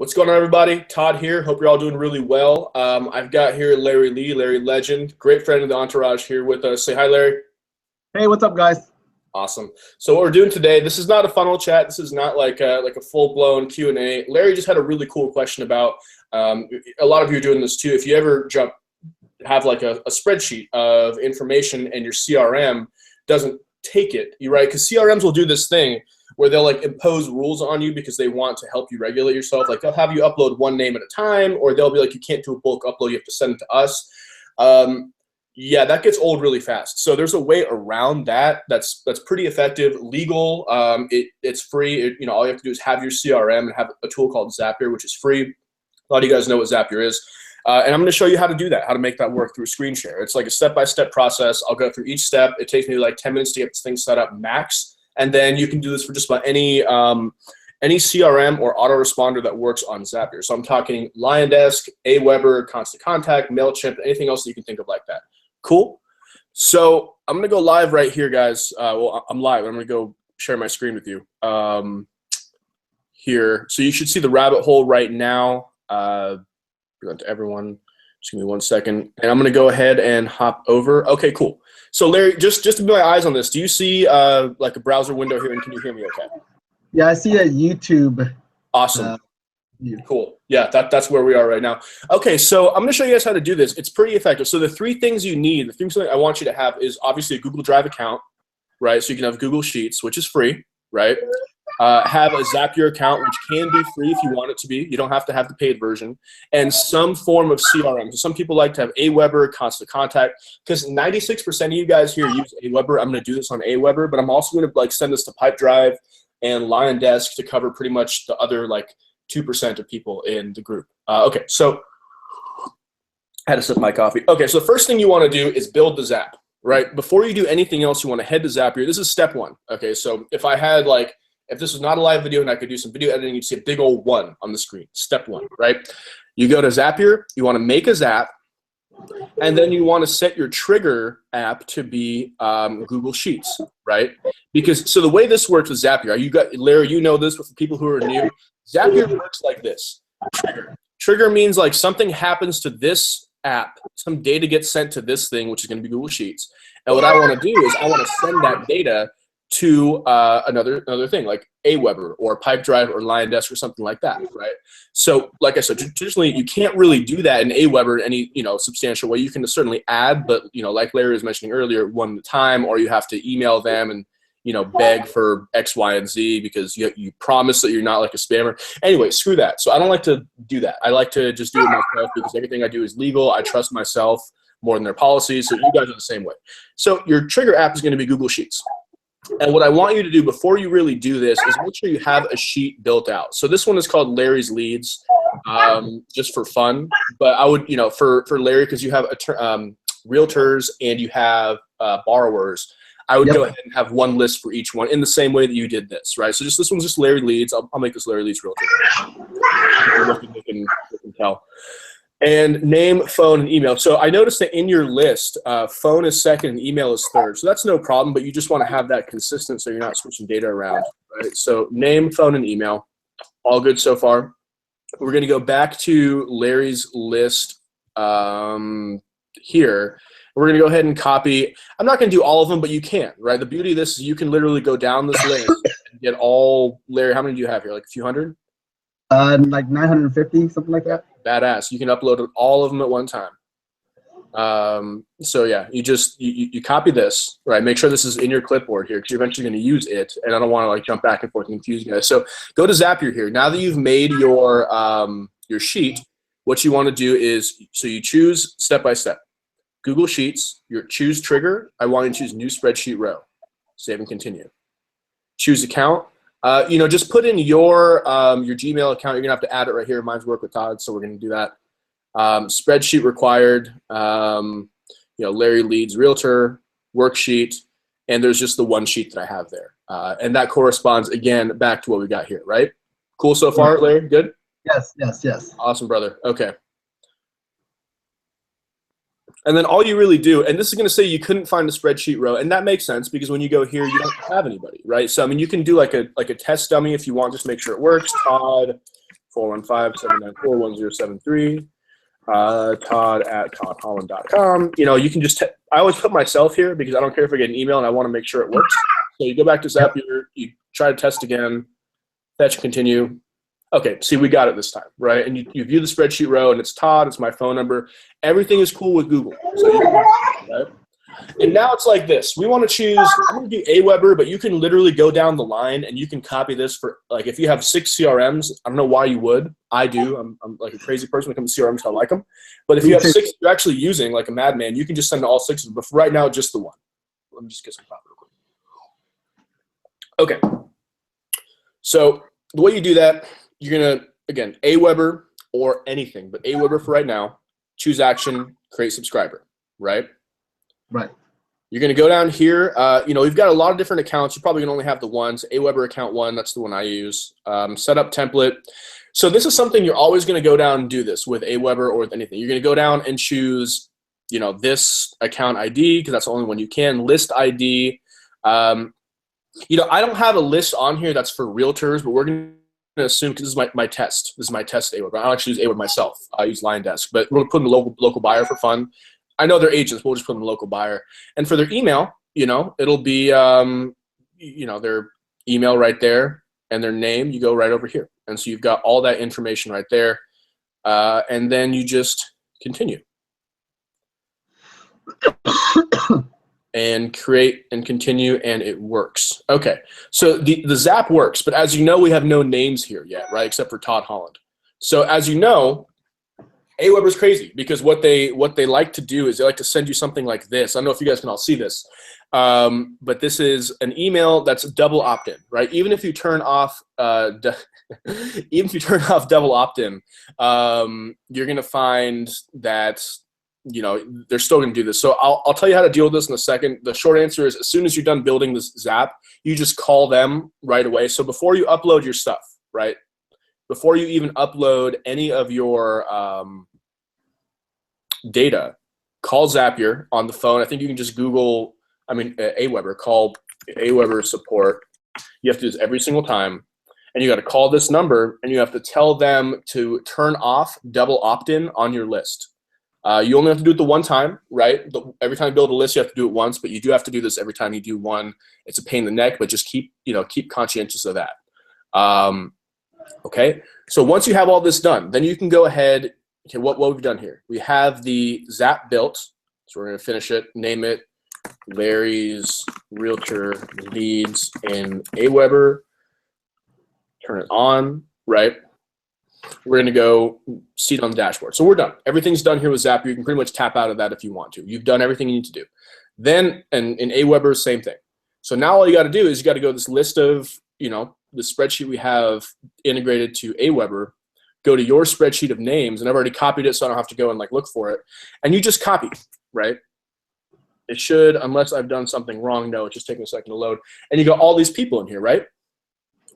What's going on, everybody? Todd here. Hope you're all doing really well. I've got here Larry Lee, Larry Legend, great friend of the entourage here with us. Say hi, Larry. Hey, what's up, guys? Awesome. So what we're doing today, this is not a funnel chat. This is not like a full-blown Q&A. Larry just had a really cool question about, a lot of you are doing this too. If you ever have like a spreadsheet of information and your CRM doesn't take it, right? Because CRMs will do this thing where they'll like impose rules on you because they want to help you regulate yourself. Like they'll have you upload one name at a time, or they'll be like, you can't do a bulk upload, you have to send it to us. Yeah, that gets old really fast. So there's a way around that that's pretty effective, legal. It's free. All you have to do is have your CRM and have a tool called Zapier, which is free. A lot of you guys know what Zapier is. And I'm going to show you how to do that, how to make that work through screen share. It's like a step-by-step process. I'll go through each step. It takes me like 10 minutes to get this thing set up max. And then you can do this for just about any CRM or autoresponder that works on Zapier. So I'm talking LionDesk, Aweber, Constant Contact, MailChimp, anything else that you can think of like that. Cool. So I'm going to go live right here, guys. Well, I'm live. I'm going to go share my screen with you here. So you should see the rabbit hole right now. Go to everyone. Just give me 1 second. And I'm going to go ahead and hop over. Okay, cool. So Larry, just to be my eyes on this, do you see like a browser window here, and can you hear me okay? Yeah, I see a YouTube. Awesome. Cool. Yeah, that's where we are right now. Okay, so I'm going to show you guys how to do this. It's pretty effective. So the three things you need, the things that I want you to have is obviously a Google Drive account, right? So you can have Google Sheets, which is free, right? Have a Zapier account, which can be free if you want it to be. You don't have to have the paid version. And some form of CRM. So some people like to have Aweber, Constant Contact, because 96% of you guys here use Aweber. I'm going to do this on Aweber, but I'm also going to like send this to Pipedrive and LionDesk to cover pretty much the other like 2% of people in the group. Okay, so I had to sip my coffee. Okay, so the first thing you want to do is build the Zap, right? Before you do anything else, you want to head to Zapier. This is step one. Okay, so if this was not a live video and I could do some video editing, you'd see a big old 1 on the screen. Step 1, right? You go to Zapier, you want to make a Zap, and then you want to set your trigger app to be Google Sheets, right? So the way this works with Zapier, Larry, you know this, but for people who are new, Zapier works like this. Trigger means like something happens to this app, some data gets sent to this thing, which is going to be Google Sheets. And what I want to do is I want to send that data to another thing like Aweber or Pipedrive or LionDesk or something like that, right? So like I said, traditionally you can't really do that in Aweber in any substantial way. You can certainly add, but like Larry was mentioning earlier, one at a time, or you have to email them and beg for X, Y, and Z because you promise that you're not like a spammer. Anyway, screw that. So I don't like to do that. I like to just do it myself because everything I do is legal. I trust myself more than their policies. So you guys are the same way. So your trigger app is going to be Google Sheets. And what I want you to do before you really do this is make sure you have a sheet built out. So this one is called Larry's Leads, just for fun. But I would, for Larry, because you have realtors and you have borrowers, I would go ahead and have one list for each one in the same way that you did this, right? So this one's just Larry Leads. I'll make this Larry Leads realtor. They can tell. And name, phone, and email. So I noticed that in your list, phone is second and email is third. So that's no problem, but you just want to have that consistent so you're not switching data around, right? So name, phone, and email, all good so far. We're going to go back to Larry's list here. We're going to go ahead and copy. I'm not going to do all of them, but you can, right? The beauty of this is you can literally go down this list and get all, Larry, how many do you have here? Like a few hundred? Like 950, something like that. Badass. You can upload all of them at one time. So yeah, you copy this, right? Make sure this is in your clipboard here because you're eventually going to use it. And I don't want to like jump back and forth and confuse you guys. So go to Zapier here. Now that you've made your sheet, what you want to do is, so you choose step by step. Google Sheets, choose trigger. I want you to choose new spreadsheet row. Save and continue. Choose account. Just put in your Gmail account. You're gonna have to add it right here. Mine's work with Todd, so we're gonna do that. Spreadsheet required. Larry Leads Realtor worksheet, and there's just the one sheet that I have there, and that corresponds again back to what we got here, right? Cool so far, Larry. Good. Yes. Awesome, brother. Okay. And then all you really do, and this is going to say you couldn't find a spreadsheet row, and that makes sense because when you go here, you don't have anybody, right? So I mean, you can do like a test dummy if you want, just make sure it works. Todd 415-794-1073. Todd@toddholland.com. You know, you can just, I always put myself here because I don't care if I get an email and I want to make sure it works. So you go back to Zapier, you try to test again, fetch, continue. Okay, see, we got it this time, right? And you view the spreadsheet row, and it's Todd, it's my phone number. Everything is cool with Google. So right? And now it's like this. We want to choose, I'm going to do Aweber, but you can literally go down the line and you can copy this for, like, if you have 6 CRMs, I don't know why you would. I do. I'm like a crazy person when it comes to CRMs, so I like them. But if you have 6 you're actually using, like a madman, you can just send all 6 of them. But for right now, just the one. Let me just get some coffee real quick. Okay. So the way you do that, you're going to, again, Aweber or anything, but Aweber for right now, choose action, create subscriber, right? Right. You're going to go down here. You know, we've got a lot of different accounts. You're probably going to only have the ones. Aweber account 1, that's the one I use. Setup template. So this is something you're always going to go down and do this with Aweber or with anything. You're going to go down and choose, you know, this account ID because that's the only one you can. List ID. You know, I don't have a list on here that's for realtors, but we're going to assume, because this is my test. This is my test Aweber. I don't actually use Aweber myself. I use LionDesk, but we're putting the local buyer for fun. I know they're agents. We'll just put them in local buyer. And for their email, you know, it'll be, you know, their email right there and their name. You go right over here. And so you've got all that information right there. And then you just continue. And create and continue, and it works. Okay, so the Zap works, but as you know, we have no names here yet, right, except for Todd Holland. So as you know, Aweber's crazy because what they like to do is they like to send you something like this. I don't know if you guys can all see this, but this is an email that's double opt-in, right? Even if you turn off double opt-in, you're gonna find that, you know, they're still going to do this. So I'll tell you how to deal with this in a second. The short answer is as soon as you're done building this Zap, you just call them right away. So before you upload your stuff, right, before you even upload any of your data, call Zapier on the phone. I think you can just Google, Aweber, call Aweber support. You have to do this every single time. And you got to call this number and you have to tell them to turn off double opt-in on your list. You only have to do it the one time, right? Every time you build a list, you have to do it once, but you do have to do this every time you do one. It's a pain in the neck, but just keep conscientious of that. Okay, so once you have all this done, then you can go ahead. Okay, what we've done here? We have the Zap built, so we're going to finish it, name it Larry's Realtor Leads in Aweber. Turn it on, right? We're going to go see it on the dashboard. So we're done. Everything's done here with Zapier. You can pretty much tap out of that if you want to. You've done everything you need to do. Then, and in Aweber, same thing. So now all you got to do is you got to go to this list of, you know, the spreadsheet we have integrated to Aweber, go to your spreadsheet of names, and I've already copied it so I don't have to go and like look for it. And you just copy, right? It should, unless I've done something wrong. No, it's just taking a second to load. And you got all these people in here, right?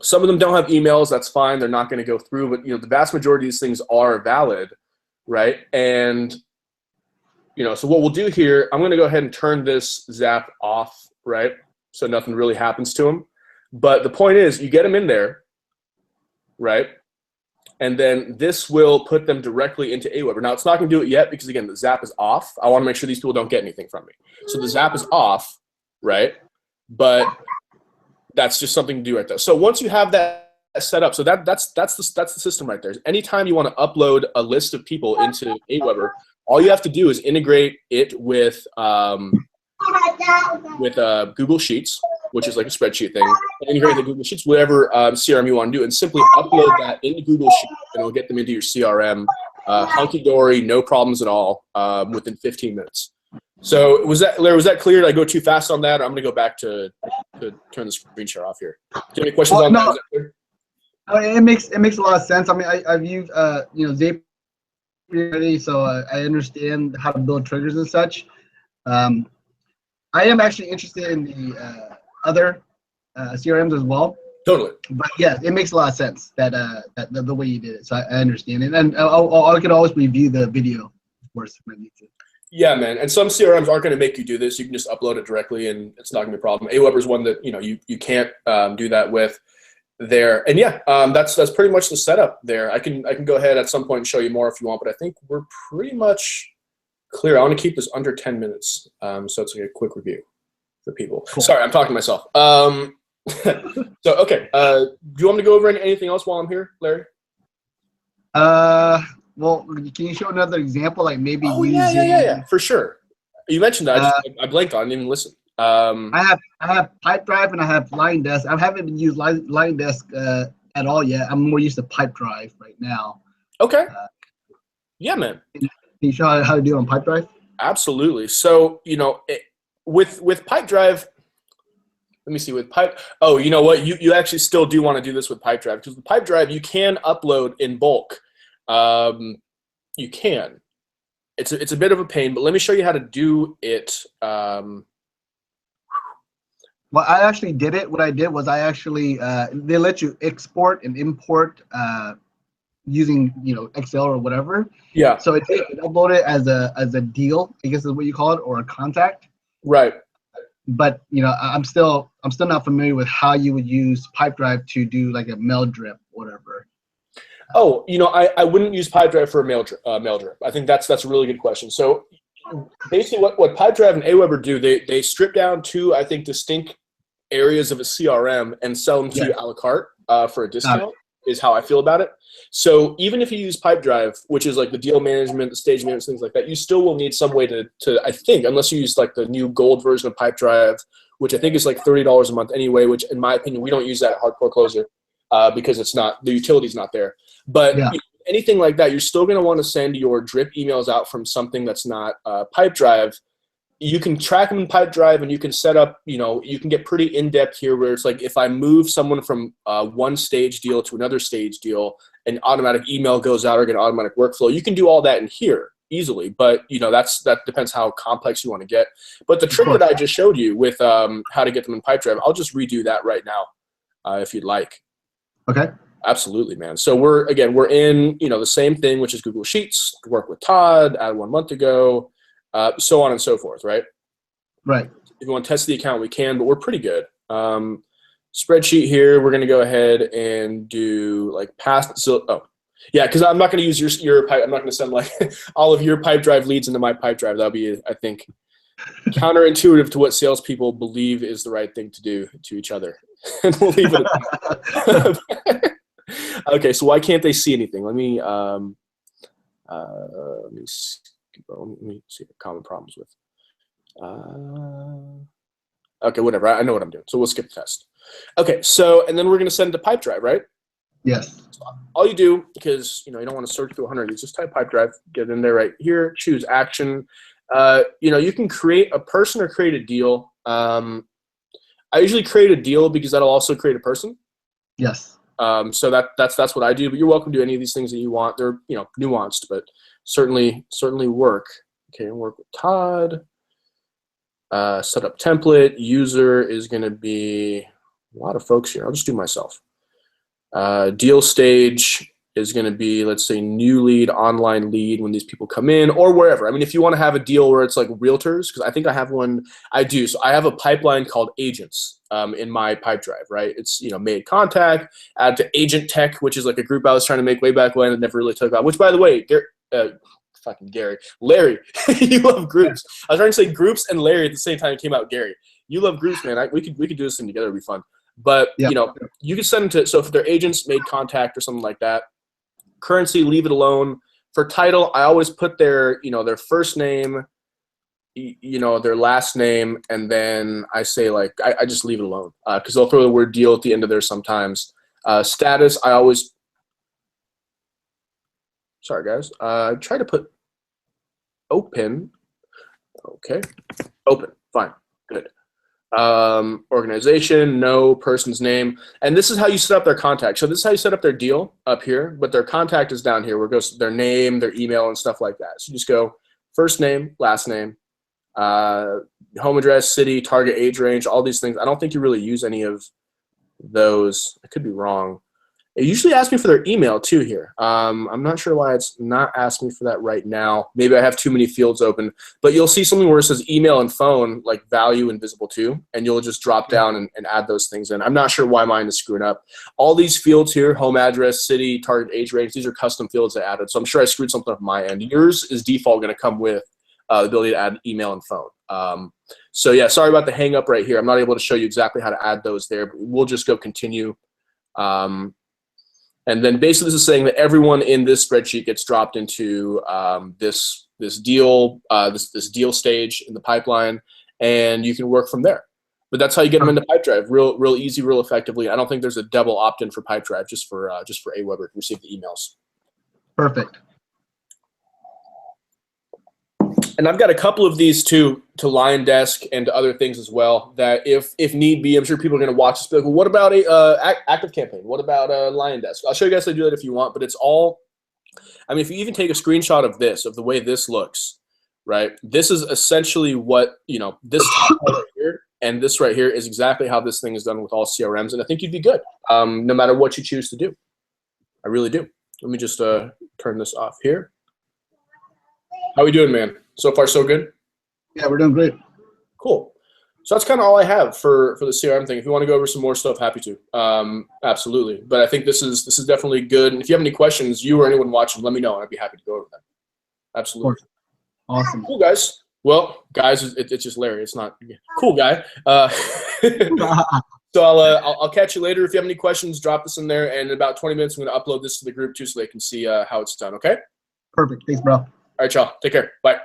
Some of them don't have emails. That's fine. They're not going to go through. But, you know, the vast majority of these things are valid, right? And, you know, so what we'll do here, I'm going to go ahead and turn this Zap off, right? So nothing really happens to them. But the point is, you get them in there, right? And then this will put them directly into Aweber. Now, it's not going to do it yet because, again, the Zap is off. I want to make sure these people don't get anything from me. So the Zap is off, right? But that's just something to do right there. So once you have that set up, so that's the system right there. Anytime you want to upload a list of people into Aweber, all you have to do is integrate it with Google Sheets, which is like a spreadsheet thing, and integrate the Google Sheets, whatever CRM you want to do, and simply upload that into Google Sheets, and it'll get them into your CRM. Hunky-dory, no problems at all, within 15 minutes. So Larry, was that clear? Did I go too fast on that? Or I'm going to go back to turn the screen share off here. Do you have any questions on that? Is that clear? It makes a lot of sense. I mean, I've used you know, Zapier already, so I understand how to build triggers and such. I am actually interested in the other CRMs as well. Totally. But yeah, it makes a lot of sense that the way you did it. So I understand it, and I could always review the video, of course, if I need to. Yeah, man. And some CRMs aren't going to make you do this. You can just upload it directly, and it's not going to be a problem. Aweber is one that you can't do that with. there. And yeah, that's pretty much the setup there. I can go ahead at some point and show you more if you want, but I think we're pretty much clear. I want to keep this under 10 minutes, so it's like a quick review for people. Cool. Sorry, I'm talking to myself. So okay, do you want me to go over anything else while I'm here, Larry? Well, can you show another example, like maybe using? Yeah, for sure. You mentioned that. I blanked on. I didn't even listen. I have Pipedrive and I have Line Desk. I haven't used Line Desk at all yet. I'm more used to Pipedrive right now. Okay. Yeah, man. Can you show how to do it on Pipedrive? Absolutely. So with Pipedrive, let me see with Pipe. Oh, you know what? You actually still do want to do this with Pipedrive, because with Pipedrive you can upload in bulk. You can. It's a bit of a pain, but let me show you how to do it. Well, I actually did it. What I did was I actually they let you export and import using Excel or whatever. Yeah. So it upload it as a deal, I guess is what you call it, or a contact. Right. But I'm still not familiar with how you would use Pipedrive to do like a mail drip, whatever. Oh, I wouldn't use Pipedrive for a mail drip. I think that's a really good question. So basically what Pipedrive and Aweber do, they strip down two, I think, distinct areas of a CRM and sell them to you a la carte for a discount, is how I feel about it. So even if you use Pipedrive, which is like the deal management, the stage management, things like that, you still will need some way to I think, unless you use like the new gold version of Pipedrive, which I think is like $30 a month anyway, which in my opinion, we don't use that at Hardcore Closer because it's not, the utility's not there. But anything like that, you're still going to want to send your drip emails out from something that's not Pipedrive. You can track them in Pipedrive, and you can set up, you can get pretty in-depth here where it's like if I move someone from one stage deal to another stage deal, an automatic email goes out or get an automatic workflow. You can do all that in here easily, but that depends how complex you want to get. But the trick that I just showed you with how to get them in Pipedrive, I'll just redo that right now if you'd like. Okay. Absolutely, man. So we're in, the same thing, which is Google Sheets, work with Todd, added 1 month ago, so on and so forth, right? Right. If you want to test the account, we can, but we're pretty good. Spreadsheet here, we're going to go ahead and do like past. So, yeah, because I'm not going to use your pipe. I'm not going to send like all of your Pipedrive leads into my Pipedrive. That'll be, I think, counterintuitive to what salespeople believe is the right thing to do to each other. And we'll leave it at that. Okay, so why can't they see anything? Let me see the common problems with. Okay, whatever. I know what I'm doing, so we'll skip the test. Okay, so and then we're going to send it to Pipedrive, right? Yes. So all you do, because you don't want to search through 100 of these, just type Pipedrive, get in there right here, choose action. You can create a person or create a deal. I usually create a deal because that'll also create a person. Yes. So that's what I do, but you're welcome to do any of these things that you want. They're nuanced, but certainly work. Okay, work with Todd. Set up template. User is going to be a lot of folks here. I'll just do myself. Deal stage is going to be, let's say, new lead, online lead when these people come in, or wherever. I mean, if you want to have a deal where it's like realtors, because I think I have one. I do. So I have a pipeline called agents in my Pipedrive, right? It's made contact, add to agent tech, which is like a group I was trying to make way back when. It never really took off. Which, by the way, Larry, you love groups. I was trying to say groups and Larry at the same time. It came out Gary. You love groups, man. We could do this thing together. It'd be fun. But you can send them to. So if they're agents, made contact or something like that. Currency, leave it alone. For title, I always put their their first name, their last name, and then I say I just leave it alone because they'll throw the word deal at the end of there sometimes. Status, I always. Sorry, guys. Try to put open. Okay, open. Fine. Good. Organization, no, person's name, and this is how you set up their contact. So this is how you set up their deal up here, but their contact is down here where it goes their name, their email, and stuff like that. So you just go first name, last name, home address, city, target age range, all these things. I don't think you really use any of those. I could be wrong. It usually asks me for their email too here. I'm not sure why it's not asking me for that right now. Maybe I have too many fields open, but you'll see something where it says email and phone, like value invisible too, and you'll just drop down and add those things in. I'm not sure why mine is screwing up. All these fields here, home address, city, target age range, these are custom fields I added. So I'm sure I screwed something up on my end. Yours is default going to come with the ability to add email and phone. So yeah, sorry about the hang up right here. I'm not able to show you exactly how to add those there, but we'll just go continue. And then basically this is saying that everyone in this spreadsheet gets dropped into this deal stage in the pipeline, and you can work from there. But that's how you get them into Pipedrive, real easy, real effectively. I don't think there's a double opt-in for Pipedrive, just for Aweber to receive the emails. Perfect. And I've got a couple of these to Lion Desk and to other things as well that if need be, I'm sure people are going to watch this. Be like, well, what about a Active Campaign? What about Lion Desk? I'll show you guys how to do that if you want, but it's all, I mean, if you even take a screenshot of this, of the way this looks, right? This is essentially what, this right here and this right here is exactly how this thing is done with all CRMs. And I think you'd be good no matter what you choose to do. I really do. Let me just turn this off here. How we doing, man? So far, so good? Yeah, we're doing great. Cool. So that's kind of all I have for the CRM thing. If you want to go over some more stuff, happy to. Absolutely. But I think this is definitely good. And if you have any questions, you or anyone watching, let me know. I'd be happy to go over them. Absolutely. Awesome. Cool, guys. Well, guys, it's just Larry. It's not cool guy. So I'll catch you later. If you have any questions, drop this in there. And in about 20 minutes, I'm going to upload this to the group too so they can see how it's done, okay? Perfect. Thanks, bro. All right, y'all. Take care. Bye.